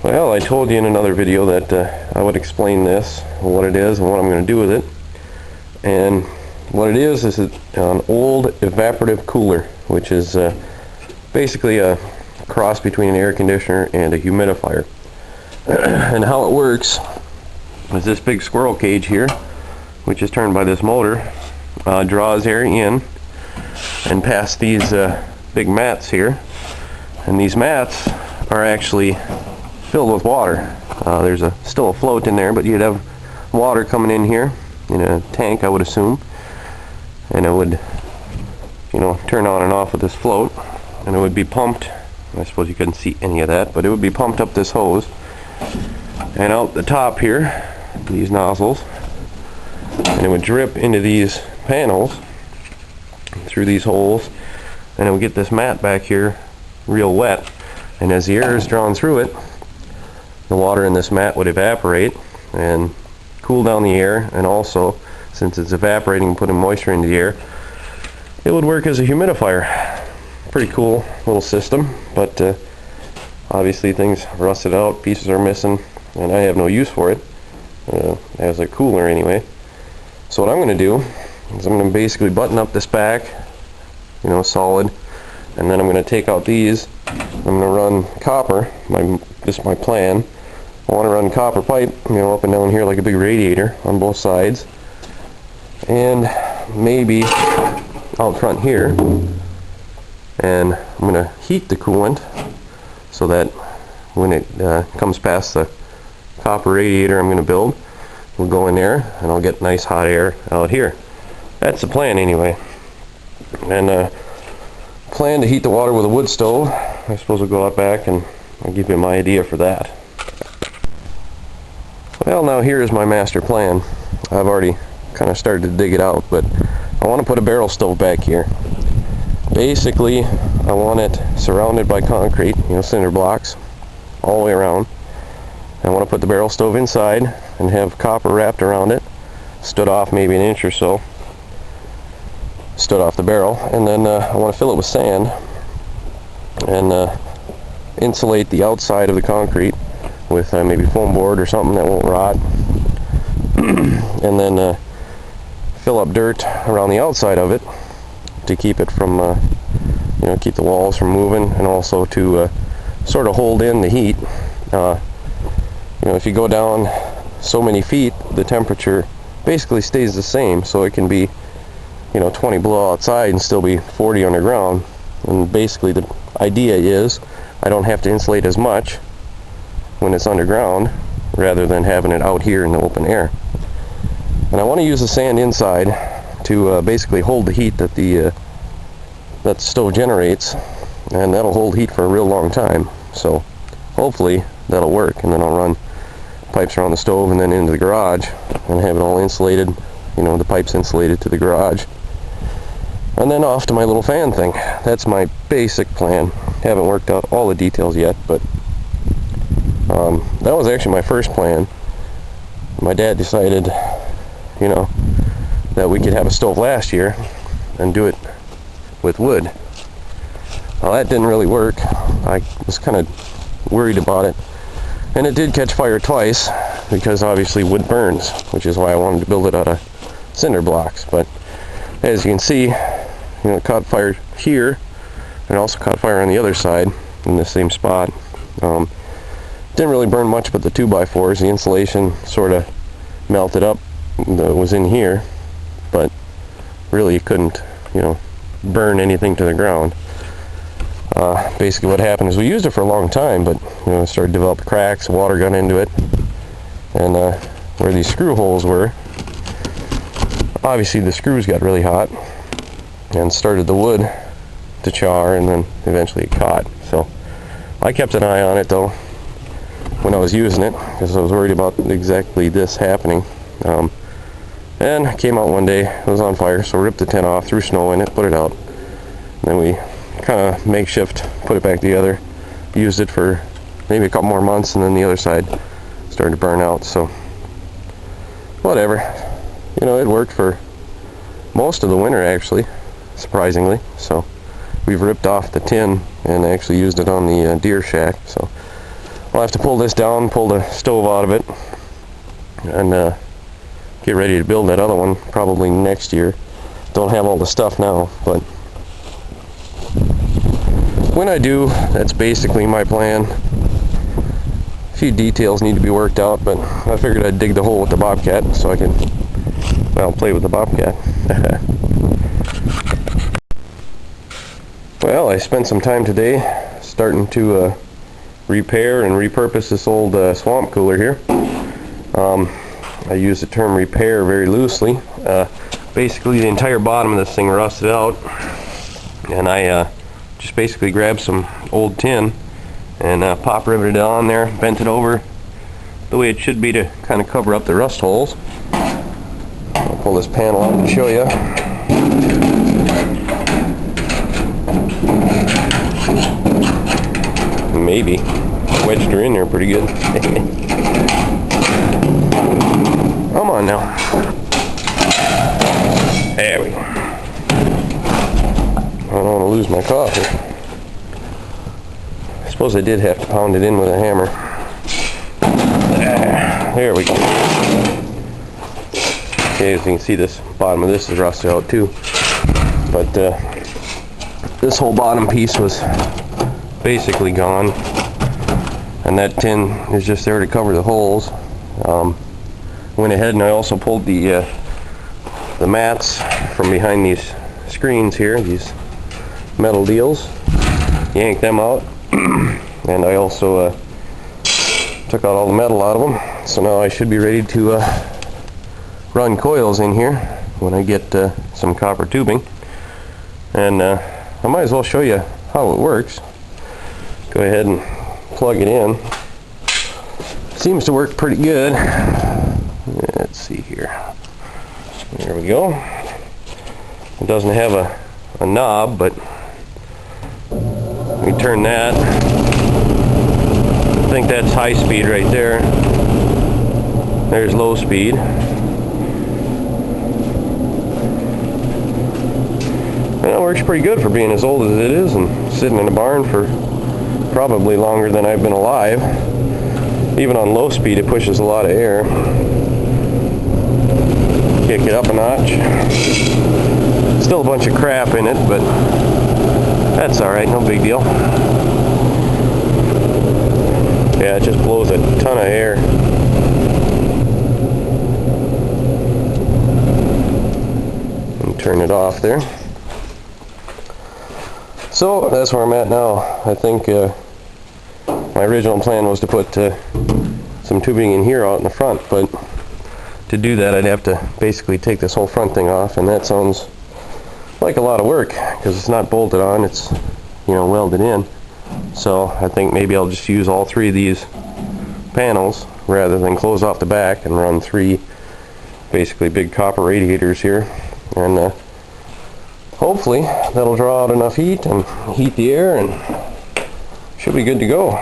Well, I told you in another video that I would explain this, what it is and what I'm going to do with it. And what it is an old evaporative cooler, which is basically a cross between an air conditioner and a humidifier. And how it works is this big squirrel cage here, which is turned by this motor, draws air in and past these big mats here. And these mats are actually filled with water. There's still a float in there, but you'd have water coming in here in a tank, I would assume, and it would, turn on and off with this float, and it would be pumped. I suppose you couldn't see any of that, but it would be pumped up this hose and out the top here, these nozzles, and it would drip into these panels through these holes, and it would get this mat back here real wet. And as the air is drawn through it, the water in this mat would evaporate and cool down the air, and also, since it's evaporating and putting moisture into the air, it would work as a humidifier. Pretty cool little system, but obviously things rusted out, pieces are missing, and I have no use for it as a cooler anyway. So what I'm going to do is I'm going to basically button up this back, solid, and then I'm going to take out these. I'm going to run copper. This is my plan. I want to run copper pipe, up and down here like a big radiator on both sides, and maybe out front here. And I'm going to heat the coolant so that when it comes past the copper radiator I'm going to build, we'll go in there and I'll get nice hot air out here. That's the plan anyway. And plan to heat the water with a wood stove. I suppose we'll go out back and I'll give you my idea for that. Well, now here is my master plan. I've already kind of started to dig it out, but I want to put a barrel stove back here. Basically, I want it surrounded by concrete, cinder blocks all the way around. I want to put the barrel stove inside and have copper wrapped around it, stood off maybe an inch or so, stood off the barrel, and then I want to fill it with sand and insulate the outside of the concrete with maybe foam board or something that won't rot, and then fill up dirt around the outside of it to keep it from keep the walls from moving, and also to sort of hold in the heat. If you go down so many feet, the temperature basically stays the same, so it can be 20 below outside and still be 40 underground. And basically the idea is I don't have to insulate as much when it's underground rather than having it out here in the open air. And I want to use the sand inside to basically hold the heat that the stove generates, and that'll hold heat for a real long time. So hopefully that'll work, and then I'll run pipes around the stove and then into the garage and have it all insulated, the pipes insulated to the garage, and then off to my little fan thing. That's my basic plan. Haven't worked out all the details yet, but that was actually my first plan. My dad decided that we could have a stove last year and do it with wood. Well, that didn't really work. I was kind of worried about it, and it did catch fire twice because obviously wood burns, which is why I wanted to build it out of cinder blocks. But as you can see, it caught fire here and also caught fire on the other side in the same spot. Didn't really burn much but the 2x4s. The insulation sort of melted up that was in here, but really you couldn't burn anything to the ground. Basically what happened is we used it for a long time, but it started to develop cracks, water got into it, and where these screw holes were, obviously the screws got really hot and started the wood to char, and then eventually it caught. So I kept an eye on it though when I was using it, because I was worried about exactly this happening. And I came out one day, it was on fire, so ripped the tent off, threw snow in it, put it out. And then we kind of makeshift put it back together, used it for maybe a couple more months, and then the other side started to burn out. So whatever, it worked for most of the winter actually, surprisingly. So we've ripped off the tin and actually used it on the deer shack. So I'll have to pull this down, pull the stove out of it, and get ready to build that other one probably next year. Don't have all the stuff now, but when I do, that's basically my plan. A few details need to be worked out, but I figured I'd dig the hole with the Bobcat so I can, well, play with the Bobcat. Well, I spent some time today starting to repair and repurpose this old swamp cooler here. I use the term repair very loosely. Basically the entire bottom of this thing rusted out, and I just basically grabbed some old tin and pop riveted it on there, bent it over the way it should be to kind of cover up the rust holes. I'll pull this panel out and show you. Maybe wedged her in there pretty good. Come on now. There we go. I don't want to lose my coffee. I suppose I did have to pound it in with a hammer. There we go. Okay, as you can see, this bottom of this is rusted out too. But this whole bottom piece was basically gone, and that tin is just there to cover the holes. Went ahead and I also pulled the mats from behind these screens here, these metal deals, yanked them out, and I also took out all the metal out of them. So now I should be ready to run coils in here when I get some copper tubing, and I might as well show you how it works. Go ahead and plug it in. Seems to work pretty good. Let's see here. There we go. It doesn't have a knob, but we turn that. I think that's high speed right there. There's low speed. And that works pretty good for being as old as it is and sitting in a barn for probably longer than I've been alive. Even on low speed it pushes a lot of air. Kick it up a notch. Still a bunch of crap in it, but that's alright, no big deal. Yeah, it just blows a ton of air. And turn it off there. So that's where I'm at now. I think my original plan was to put some tubing in here out in the front, but to do that I'd have to basically take this whole front thing off, and that sounds like a lot of work because it's not bolted on, it's, you know, welded in. So I think maybe I'll just use all three of these panels rather than close off the back and run three basically big copper radiators here, and hopefully that'll draw out enough heat and heat the air and should be good to go.